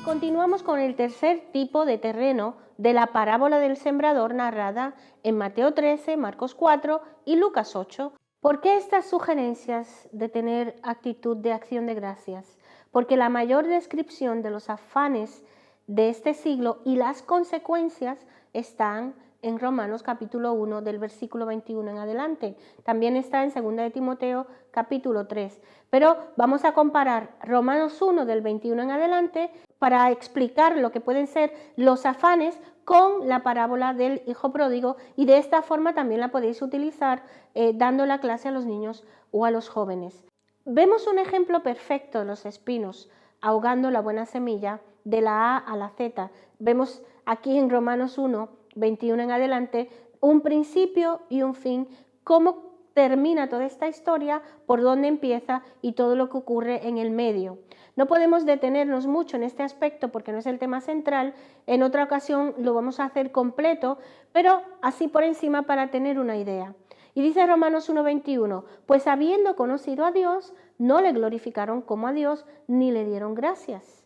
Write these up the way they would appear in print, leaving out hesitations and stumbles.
Continuamos con el tercer tipo de terreno de la parábola del sembrador narrada en Mateo 13, Marcos 4 y Lucas 8. ¿Por qué estas sugerencias de tener actitud de acción de gracias? Porque la mayor descripción de los afanes de este siglo y las consecuencias están en Romanos capítulo 1 del versículo 21 en adelante. También está en 2 de Timoteo capítulo 3. Pero vamos a comparar Romanos 1 del 21 en adelante para explicar lo que pueden ser los afanes con la parábola del hijo pródigo, y de esta forma también la podéis utilizar dando la clase a los niños o a los jóvenes. Vemos un ejemplo perfecto de los espinos ahogando la buena semilla de la A a la Z. Vemos aquí en Romanos 1, 21 en adelante, un principio y un fin, cómo termina toda esta historia, por dónde empieza y todo lo que ocurre en el medio. No podemos detenernos mucho en este aspecto porque no es el tema central. En otra ocasión lo vamos a hacer completo, pero así por encima para tener una idea. Y dice Romanos 1:21, pues habiendo conocido a Dios, no le glorificaron como a Dios, ni le dieron gracias.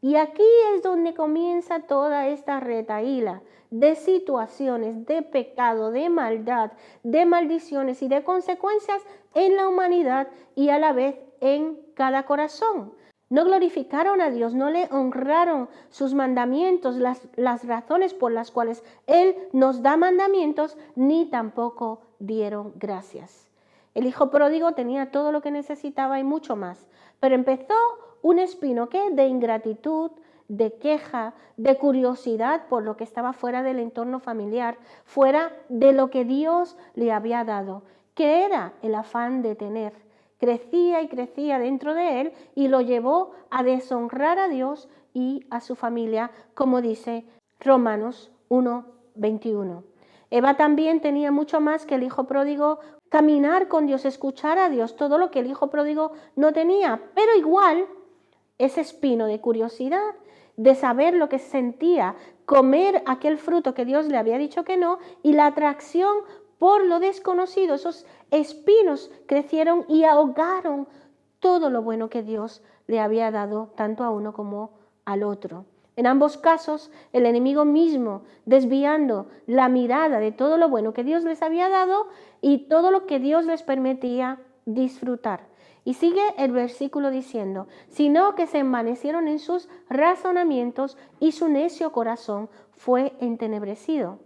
Y aquí es donde comienza toda esta retahíla de situaciones, de pecado, de maldad, de maldiciones y de consecuencias en la humanidad y a la vez en cada corazón. No glorificaron a Dios, no le honraron sus mandamientos, las razones por las cuales Él nos da mandamientos, ni tampoco dieron gracias. El hijo pródigo tenía todo lo que necesitaba y mucho más, pero empezó un espino que de ingratitud, de queja, de curiosidad por lo que estaba fuera del entorno familiar, fuera de lo que Dios le había dado, que era el afán de tener. Crecía y crecía dentro de él y lo llevó a deshonrar a Dios y a su familia, como dice Romanos 1:21. Eva también tenía mucho más que el hijo pródigo: caminar con Dios, escuchar a Dios, todo lo que el hijo pródigo no tenía, pero igual ese espino de curiosidad, de saber lo que sentía, comer aquel fruto que Dios le había dicho que no, y la atracción por lo desconocido, esos espinos crecieron y ahogaron todo lo bueno que Dios le había dado tanto a uno como al otro. En ambos casos, el enemigo mismo desviando la mirada de todo lo bueno que Dios les había dado y todo lo que Dios les permitía disfrutar. Y sigue el versículo diciendo, sino que se envanecieron en sus razonamientos y su necio corazón fue entenebrecido.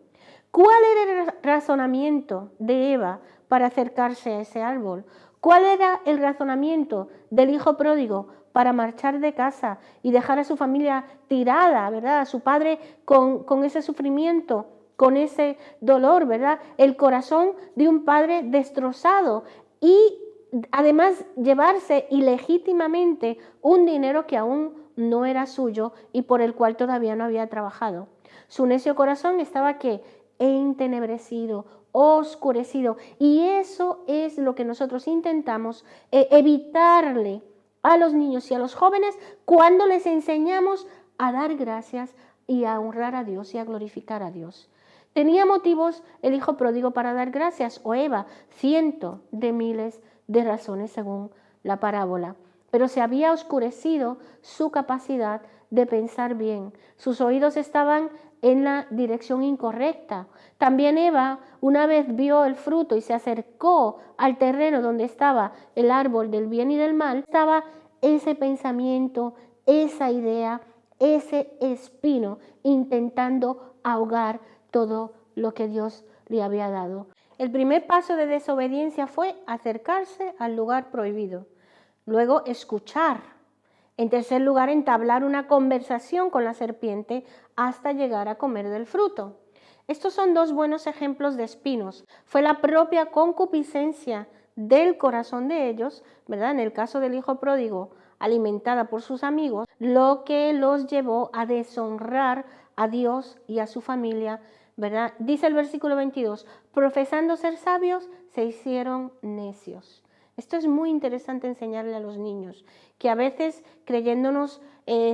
¿Cuál era el razonamiento de Eva para acercarse a ese árbol? ¿Cuál era el razonamiento del hijo pródigo para marchar de casa y dejar a su familia tirada, ¿verdad? A su padre con ese sufrimiento, con ese dolor, ¿verdad? El corazón de un padre destrozado y además llevarse ilegítimamente un dinero que aún no era suyo y por el cual todavía no había trabajado. Su necio corazón estaba ¿qué? Entenebrecido, oscurecido, y eso es lo que nosotros intentamos evitarle a los niños y a los jóvenes cuando les enseñamos a dar gracias y a honrar a Dios y a glorificar a Dios. ¿Tenía motivos el hijo pródigo para dar gracias? O Eva, cientos de miles de razones según la parábola, pero se había oscurecido su capacidad de pensar bien. Sus oídos estaban en la dirección incorrecta. También Eva, una vez vio el fruto y se acercó al terreno donde estaba el árbol del bien y del mal, estaba ese pensamiento, esa idea, ese espino intentando ahogar todo lo que Dios le había dado. El primer paso de desobediencia fue acercarse al lugar prohibido. Luego, escuchar. En tercer lugar, entablar una conversación con la serpiente hasta llegar a comer del fruto. Estos son dos buenos ejemplos de espinos. Fue la propia concupiscencia del corazón de ellos, ¿verdad? En el caso del hijo pródigo, alimentada por sus amigos, lo que los llevó a deshonrar a Dios y a su familia, ¿verdad? Dice el versículo 22, profesando ser sabios, se hicieron necios. Esto es muy interesante enseñarle a los niños, que a veces creyéndonos,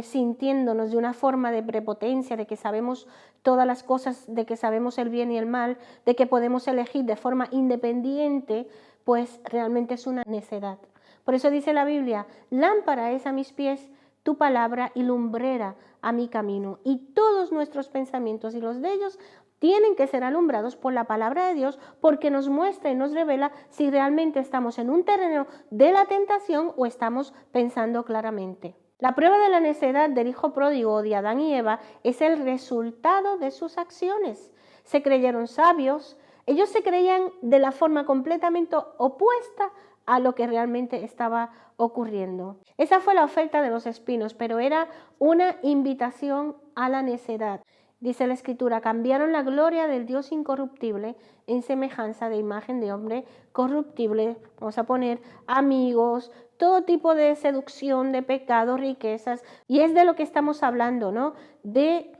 sintiéndonos de una forma de prepotencia, de que sabemos todas las cosas, de que sabemos el bien y el mal, de que podemos elegir de forma independiente, pues realmente es una necedad. Por eso dice la Biblia, lámpara es a mis pies tu palabra y lumbrera a mi camino. Y todos nuestros pensamientos y los de ellos tienen que ser alumbrados por la palabra de Dios, porque nos muestra y nos revela si realmente estamos en un terreno de la tentación o estamos pensando claramente. La prueba de la necedad del hijo pródigo de Adán y Eva es el resultado de sus acciones. Se creyeron sabios, ellos se creían de la forma completamente opuesta a lo que realmente estaba ocurriendo. Esa fue la oferta de los espinos, pero era una invitación a la necedad. Dice la Escritura, cambiaron la gloria del Dios incorruptible en semejanza de imagen de hombre corruptible. Vamos a poner amigos, todo tipo de seducción, de pecado, riquezas. Y es de lo que estamos hablando, ¿no? De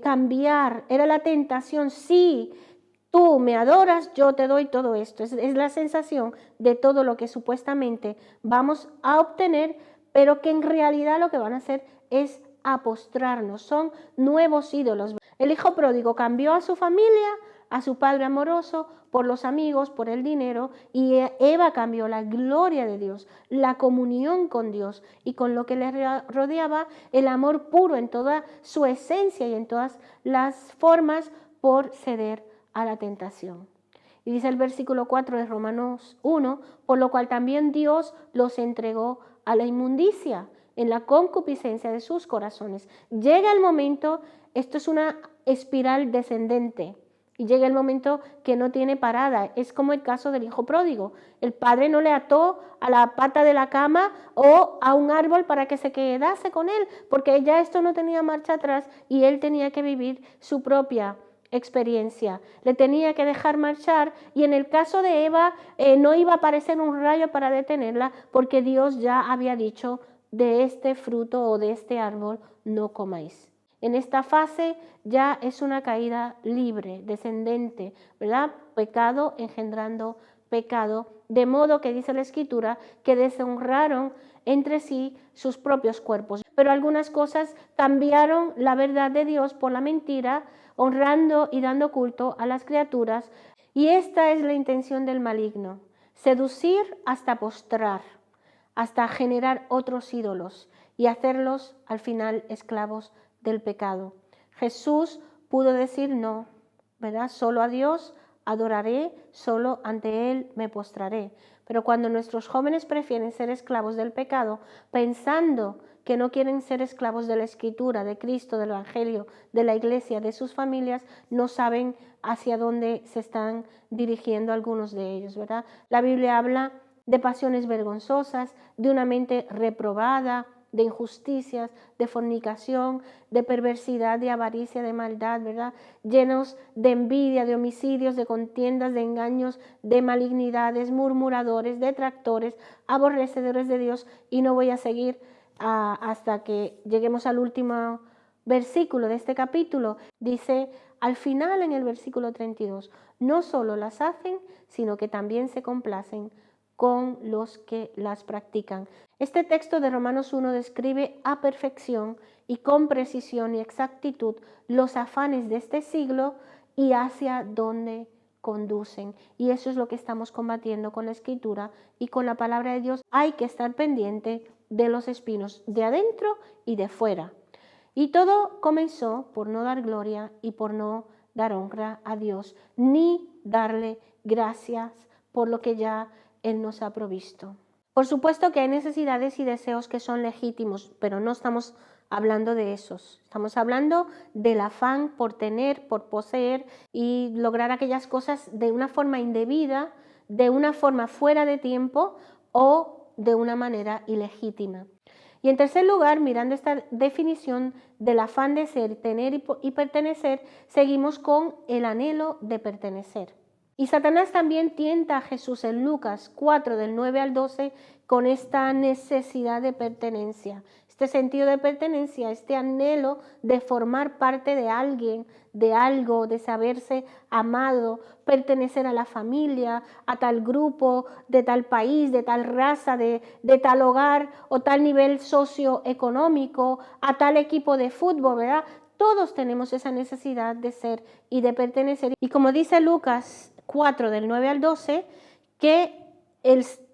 cambiar. Era la tentación, sí. Tú me adoras, yo te doy todo esto. Es la sensación de todo lo que supuestamente vamos a obtener, pero que en realidad lo que van a hacer es a postrarnos, son nuevos ídolos. El hijo pródigo cambió a su familia, a su padre amoroso, por los amigos, por el dinero, y Eva cambió la gloria de Dios, la comunión con Dios y con lo que le rodeaba, el amor puro en toda su esencia y en todas las formas, por ceder a la tentación. Y dice el versículo 4 de Romanos 1, por lo cual también Dios los entregó a la inmundicia en la concupiscencia de sus corazones. Llega el momento, esto es una espiral descendente, y llega el momento que no tiene parada. Es como el caso del hijo pródigo. El padre no le ató a la pata de la cama o a un árbol para que se quedase con él, porque ya esto no tenía marcha atrás y él tenía que vivir su propia experiencia. Le tenía que dejar marchar, y en el caso de Eva no iba a aparecer un rayo para detenerla, porque Dios ya había dicho: de este fruto o de este árbol no comáis. En esta fase ya es una caída libre, descendente, ¿verdad? Pecado engendrando pecado, de modo que dice la Escritura que deshonraron entre sí sus propios cuerpos. Pero algunas cosas cambiaron la verdad de Dios por la mentira, honrando y dando culto a las criaturas. Y esta es la intención del maligno: seducir hasta postrar, hasta generar otros ídolos y hacerlos al final esclavos del pecado. Jesús pudo decir no, ¿verdad? Solo a Dios adoraré, solo ante Él me postraré. Pero cuando nuestros jóvenes prefieren ser esclavos del pecado, pensando que no quieren ser esclavos de la Escritura, de Cristo, del Evangelio, de la Iglesia, de sus familias, no saben hacia dónde se están dirigiendo algunos de ellos, ¿verdad? La Biblia habla de pasiones vergonzosas, de una mente reprobada, de injusticias, de fornicación, de perversidad, de avaricia, de maldad, ¿verdad? Llenos de envidia, de homicidios, de contiendas, de engaños, de malignidades, murmuradores, detractores, aborrecedores de Dios. Y no voy a seguir hasta que lleguemos al último versículo de este capítulo. Dice al final, en el versículo 32, no solo las hacen, sino que también se complacen con los que las practican. Este texto de Romanos 1 describe a perfección y con precisión y exactitud los afanes de este siglo y hacia dónde conducen. Y eso es lo que estamos combatiendo con la Escritura y con la palabra de Dios. Hay que estar pendiente de los espinos, de adentro y de fuera. Y todo comenzó por no dar gloria y por no dar honra a Dios, ni darle gracias por lo que ya Él nos ha provisto. Por supuesto que hay necesidades y deseos que son legítimos, pero no estamos hablando de esos. Estamos hablando del afán por tener, por poseer y lograr aquellas cosas de una forma indebida, de una forma fuera de tiempo o de una manera ilegítima. Y en tercer lugar, mirando esta definición del afán de ser, tener y pertenecer, seguimos con el anhelo de pertenecer. Y Satanás también tienta a Jesús en Lucas 4, del 9 al 12, con esta necesidad de pertenencia, este sentido de pertenencia, este anhelo de formar parte de alguien, de algo, de saberse amado, pertenecer a la familia, a tal grupo, de tal país, de tal raza, de tal hogar o tal nivel socioeconómico, a tal equipo de fútbol, ¿verdad? Todos tenemos esa necesidad de ser y de pertenecer. Y como dice Lucas 4, del 9 al 12, que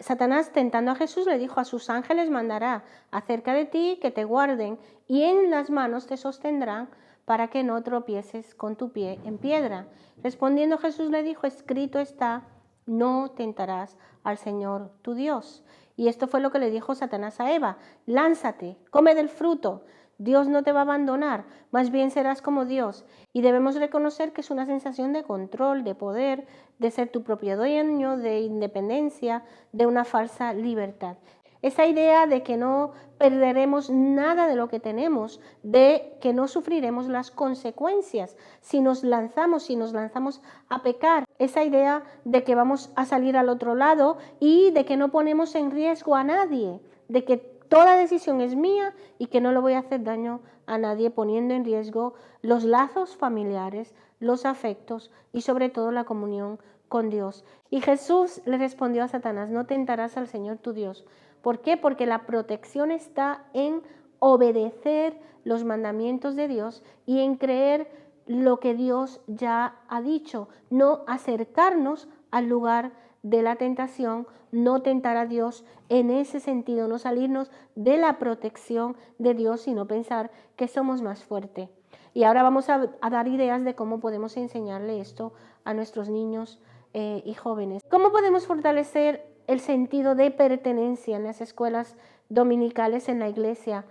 Satanás, tentando a Jesús, le dijo: a sus ángeles mandará acerca de ti que te guarden y en las manos te sostendrán para que no tropieces con tu pie en piedra. Respondiendo Jesús le dijo: escrito está, no tentarás al Señor tu Dios. Y esto fue lo que le dijo Satanás a Eva: lánzate, come del fruto. Dios no te va a abandonar, más bien serás como Dios. Y debemos reconocer que es una sensación de control, de poder, de ser tu propio dueño, de independencia, de una falsa libertad. Esa idea de que no perderemos nada de lo que tenemos, de que no sufriremos las consecuencias si nos lanzamos a pecar. Esa idea de que vamos a salir al otro lado y de que no ponemos en riesgo a nadie, de que toda decisión es mía y que no le voy a hacer daño a nadie poniendo en riesgo los lazos familiares, los afectos y sobre todo la comunión con Dios. Y Jesús le respondió a Satanás: no tentarás al Señor tu Dios. ¿Por qué? Porque la protección está en obedecer los mandamientos de Dios y en creer lo que Dios ya ha dicho, no acercarnos al lugar de la tentación, no tentar a Dios en ese sentido, no salirnos de la protección de Dios, sino pensar que somos más fuertes. Y ahora vamos a dar ideas de cómo podemos enseñarle esto a nuestros niños y jóvenes. ¿Cómo podemos fortalecer el sentido de pertenencia en las escuelas dominicales, en la iglesia,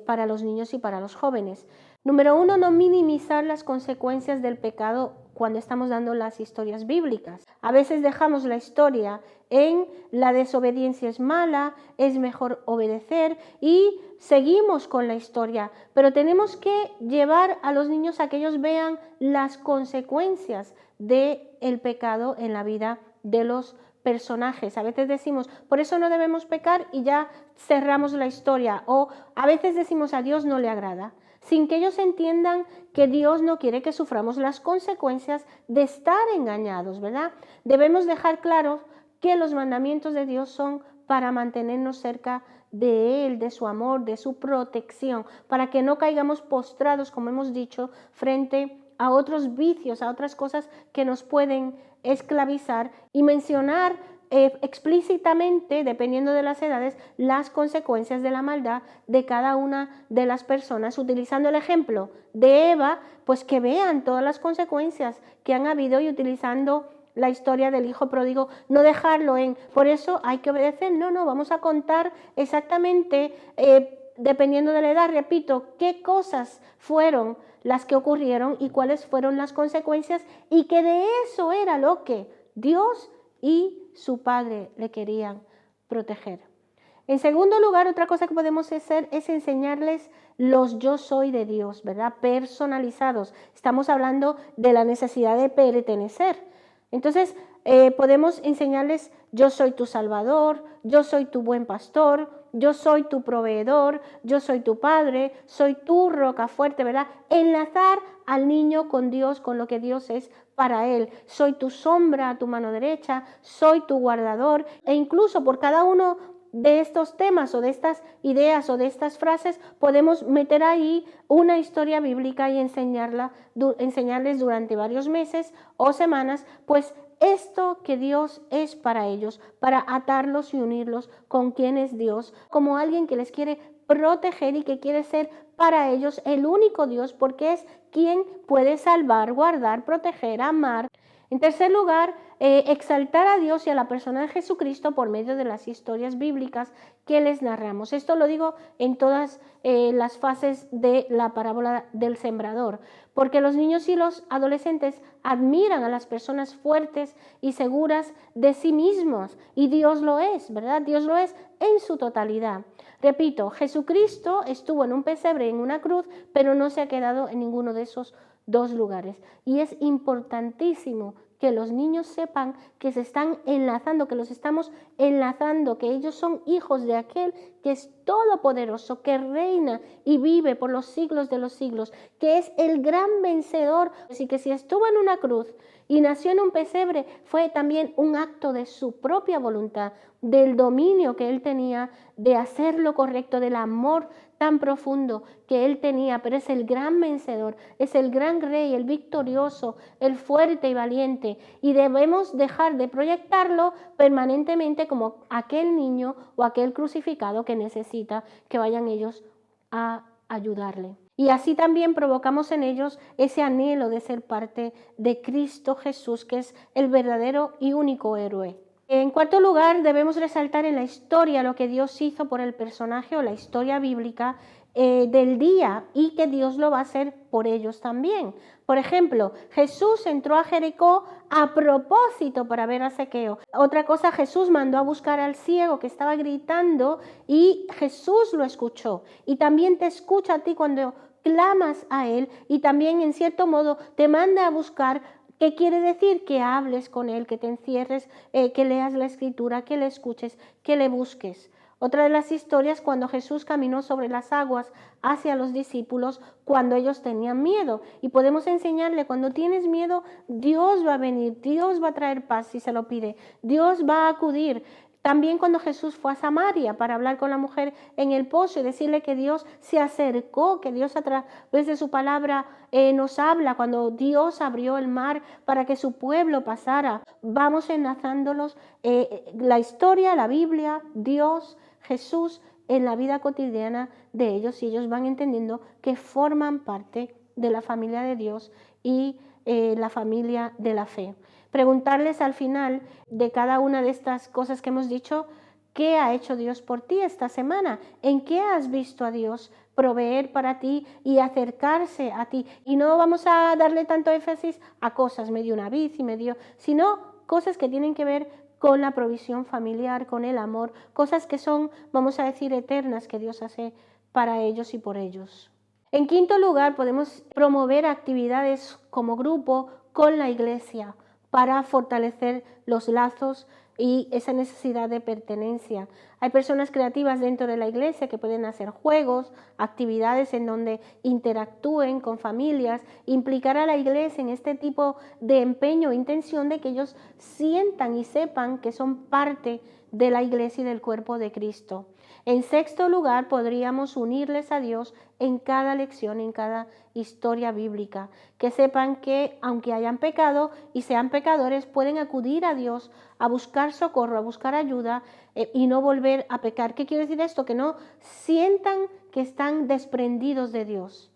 para los niños y para los jóvenes? Número 1, no minimizar las consecuencias del pecado cuando estamos dando las historias bíblicas. A veces dejamos la historia en la desobediencia es mala, es mejor obedecer y seguimos con la historia, pero tenemos que llevar a los niños a que ellos vean las consecuencias del pecado en la vida de los personajes. A veces decimos, por eso no debemos pecar y ya cerramos la historia, o a veces decimos a Dios no le agrada, sin que ellos entiendan que Dios no quiere que suframos las consecuencias de estar engañados, ¿verdad? Debemos dejar claro que los mandamientos de Dios son para mantenernos cerca de Él, de su amor, de su protección, para que no caigamos postrados, como hemos dicho, frente a otros vicios, a otras cosas que nos pueden esclavizar, y mencionar explícitamente, dependiendo de las edades, las consecuencias de la maldad de cada una de las personas, utilizando el ejemplo de Eva, pues que vean todas las consecuencias que han habido, y utilizando la historia del hijo pródigo, no dejarlo en, por eso hay que obedecer, no, vamos a contar exactamente, dependiendo de la edad, repito, qué cosas fueron las que ocurrieron y cuáles fueron las consecuencias, y que de eso era lo que Dios y su Padre le querían proteger. En segundo lugar, otra cosa que podemos hacer es enseñarles los yo soy de Dios, ¿verdad? Personalizados. Estamos hablando de la necesidad de pertenecer. Entonces, podemos enseñarles: yo soy tu Salvador, yo soy tu buen pastor, yo soy tu proveedor, yo soy tu padre, soy tu roca fuerte, ¿verdad? Enlazar al niño con Dios, con lo que Dios es para él. Soy tu sombra a tu mano derecha, soy tu guardador, e incluso por cada uno de estos temas o de estas ideas o de estas frases podemos meter ahí una historia bíblica y enseñarles durante varios meses o semanas, pues esto que Dios es para ellos, para atarlos y unirlos con quien es Dios, como alguien que les quiere proteger y que quiere ser para ellos el único Dios, porque es quien puede salvar, guardar, proteger, amar. En tercer lugar, exaltar a Dios y a la persona de Jesucristo por medio de las historias bíblicas que les narramos. Esto lo digo en todas las fases de la parábola del sembrador, porque los niños y los adolescentes admiran a las personas fuertes y seguras de sí mismos, y Dios lo es, ¿verdad? Dios lo es en su totalidad. Repito, Jesucristo estuvo en un pesebre, en una cruz, pero no se ha quedado en ninguno de esos dos lugares. Y es importantísimo que los niños sepan que se están enlazando, que los estamos enlazando, que ellos son hijos de aquel que es todopoderoso, que reina y vive por los siglos de los siglos, que es el gran vencedor. Así que si estuvo en una cruz y nació en un pesebre, fue también un acto de su propia voluntad, del dominio que él tenía de hacer lo correcto, del amor tan profundo que él tenía, pero es el gran vencedor, es el gran rey, el victorioso, el fuerte y valiente, y debemos dejar de proyectarlo permanentemente como aquel niño o aquel crucificado que necesita que vayan ellos a ayudarle. Y así también provocamos en ellos ese anhelo de ser parte de Cristo Jesús, que es el verdadero y único héroe. En cuarto lugar, debemos resaltar en la historia lo que Dios hizo por el personaje o la historia bíblica del día, y que Dios lo va a hacer por ellos también. Por ejemplo, Jesús entró a Jericó a propósito para ver a Zaqueo. Otra cosa, Jesús mandó a buscar al ciego que estaba gritando y Jesús lo escuchó. Y también te escucha a ti cuando clamas a Él, y también en cierto modo te manda a buscar. ¿Qué quiere decir? Que hables con Él, que te encierres, que leas la Escritura, que le escuches, que le busques. Otra de las historias, cuando Jesús caminó sobre las aguas hacia los discípulos cuando ellos tenían miedo. Y podemos enseñarle, cuando tienes miedo, Dios va a venir, Dios va a traer paz si se lo pide, Dios va a acudir. También cuando Jesús fue a Samaria para hablar con la mujer en el pozo y decirle que Dios se acercó, que Dios a través de su palabra nos habla, cuando Dios abrió el mar para que su pueblo pasara. Vamos enlazándolos, la historia, la Biblia, Dios, Jesús en la vida cotidiana de ellos, y ellos van entendiendo que forman parte de la familia de Dios y la familia de la fe. Preguntarles al final de cada una de estas cosas que hemos dicho, ¿qué ha hecho Dios por ti esta semana? ¿En qué has visto a Dios proveer para ti y acercarse a ti? Y no vamos a darle tanto énfasis a cosas, me dio una bici, sino cosas que tienen que ver con la provisión familiar, con el amor, cosas que son, vamos a decir, eternas, que Dios hace para ellos y por ellos. En quinto lugar, podemos promover actividades como grupo con la iglesia para fortalecer los lazos y esa necesidad de pertenencia. Hay personas creativas dentro de la iglesia que pueden hacer juegos, actividades en donde interactúen con familias, implicar a la iglesia en este tipo de empeño e intención de que ellos sientan y sepan que son parte de la iglesia y del cuerpo de Cristo. En sexto lugar, podríamos unirles a Dios en cada lección, en cada historia bíblica, que sepan que aunque hayan pecado y sean pecadores, pueden acudir a Dios a buscar socorro, a buscar ayuda y no volver a pecar. ¿Qué quiere decir esto? Que no sientan que están desprendidos de Dios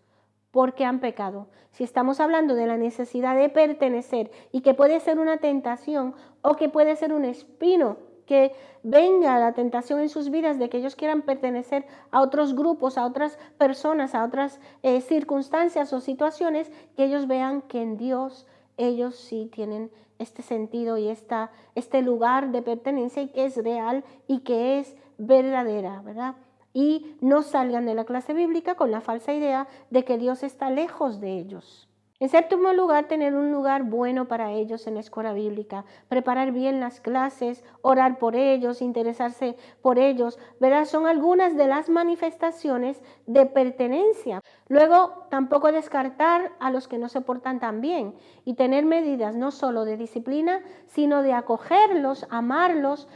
porque han pecado. Si estamos hablando de la necesidad de pertenecer, y que puede ser una tentación o que puede ser un espino, que venga la tentación en sus vidas de que ellos quieran pertenecer a otros grupos, a otras personas, a otras circunstancias o situaciones, que ellos vean que en Dios ellos sí tienen este sentido y este lugar de pertenencia, y que es real y que es verdadera, ¿verdad? Y no salgan de la clase bíblica con la falsa idea de que Dios está lejos de ellos. En séptimo lugar, tener un lugar bueno para ellos en la escuela bíblica, preparar bien las clases, orar por ellos, interesarse por ellos, ¿verdad? Son algunas de las manifestaciones de pertenencia. Luego, tampoco descartar a los que no se portan tan bien, y tener medidas no solo de disciplina, sino de acogerlos, amarlos.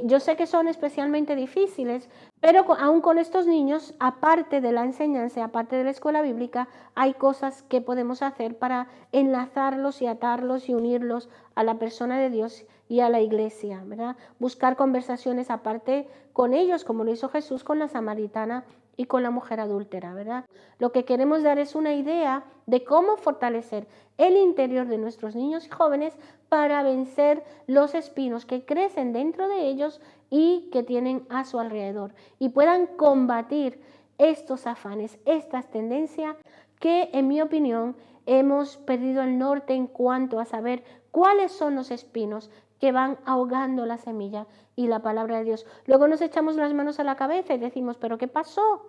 Yo sé que son especialmente difíciles, pero aún con estos niños, aparte de la enseñanza, aparte de la escuela bíblica, hay cosas que podemos hacer para enlazarlos y atarlos y unirlos a la persona de Dios y a la iglesia, ¿verdad? Buscar conversaciones aparte con ellos, como lo hizo Jesús con la samaritana y con la mujer adúltera, ¿verdad? Lo que queremos dar es una idea de cómo fortalecer el interior de nuestros niños y jóvenes para vencer los espinos que crecen dentro de ellos y que tienen a su alrededor, y puedan combatir estos afanes, estas tendencias que, en mi opinión, hemos perdido el norte en cuanto a saber cuáles son los espinos que van ahogando la semilla y la palabra de Dios. Luego nos echamos las manos a la cabeza y decimos, ¿pero qué pasó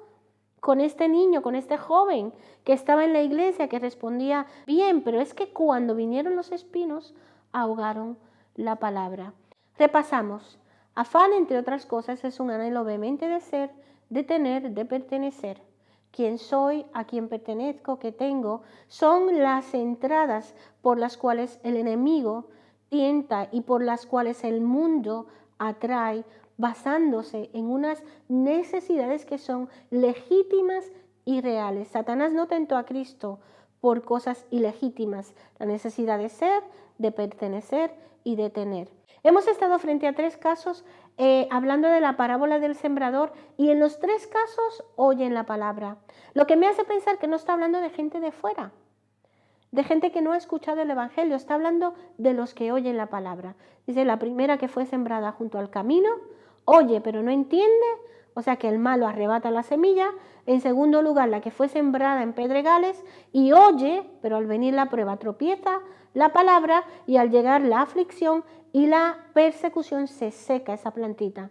con este niño, con este joven que estaba en la iglesia, que respondía bien? Pero es que cuando vinieron los espinos, ahogaron la palabra. Repasamos. Afán, entre otras cosas, es un anhelo vehemente de ser, de tener, de pertenecer. Quién soy, a quién pertenezco, qué tengo, son las entradas por las cuales el enemigo tienta y por las cuales el mundo atrae basándose en unas necesidades que son legítimas y reales. Satanás no tentó a Cristo por cosas ilegítimas, la necesidad de ser, de pertenecer y de tener. Hemos estado frente a 3 casos hablando de la parábola del sembrador y en los 3 casos oyen la palabra. Lo que me hace pensar que no está hablando de gente de fuera, de gente que no ha escuchado el Evangelio, está hablando de los que oyen la palabra. Dice, la primera que fue sembrada junto al camino, oye pero no entiende, o sea que el malo arrebata la semilla. En segundo lugar, la que fue sembrada en pedregales y oye, pero al venir la prueba tropieza la palabra y al llegar la aflicción y la persecución se seca esa plantita.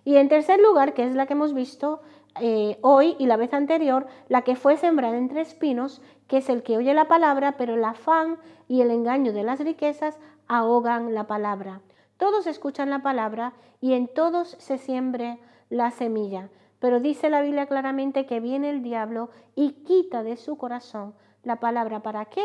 Y en tercer lugar, que es la que hemos visto hoy y la vez anterior, la que fue sembrada entre espinos, que es el que oye la palabra, pero el afán y el engaño de las riquezas ahogan la palabra. Todos escuchan la palabra y en todos se siembre la semilla, pero dice la Biblia claramente que viene el diablo y quita de su corazón la palabra. ¿Para qué?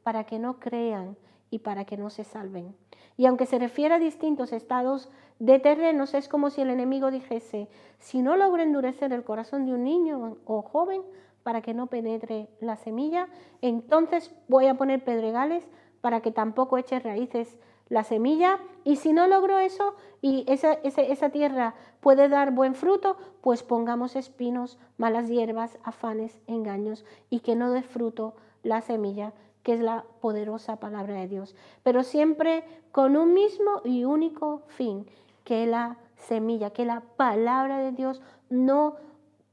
Para que no crean y para que no se salven. Y aunque se refiere a distintos estados de terrenos, es como si el enemigo dijese, si no logro endurecer el corazón de un niño o joven para que no penetre la semilla, entonces voy a poner pedregales para que tampoco eche raíces la semilla, y si no logro eso y esa tierra puede dar buen fruto, pues pongamos espinos, malas hierbas, afanes, engaños, y que no dé fruto la semilla, que es la poderosa palabra de Dios, pero siempre con un mismo y único fin, que la semilla, que la palabra de Dios no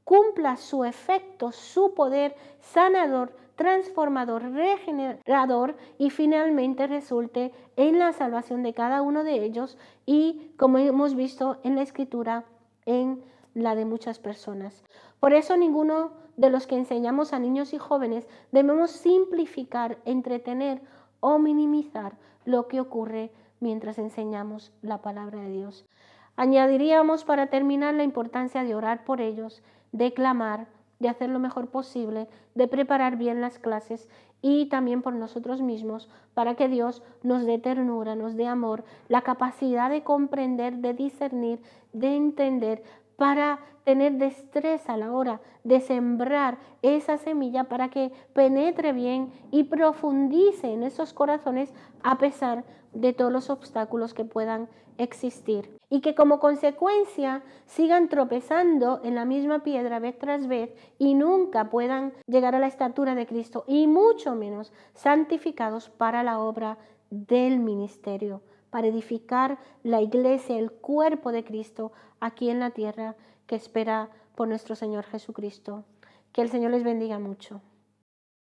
cumpla su efecto, su poder sanador, transformador, regenerador y finalmente resulte en la salvación de cada uno de ellos y, como hemos visto en la Escritura, en la de muchas personas. Por eso ninguno de los que enseñamos a niños y jóvenes debemos simplificar, entretener o minimizar lo que ocurre mientras enseñamos la palabra de Dios. Añadiríamos para terminar la importancia de orar por ellos, de clamar, de hacer lo mejor posible, de preparar bien las clases y también por nosotros mismos para que Dios nos dé ternura, nos dé amor, la capacidad de comprender, de discernir, de entender, para tener destreza a la hora de sembrar esa semilla para que penetre bien y profundice en esos corazones a pesar de todos los obstáculos que puedan existir. Y que como consecuencia sigan tropezando en la misma piedra vez tras vez y nunca puedan llegar a la estatura de Cristo y mucho menos santificados para la obra del ministerio, para edificar la iglesia, el cuerpo de Cristo aquí en la tierra que espera por nuestro Señor Jesucristo. Que el Señor les bendiga mucho.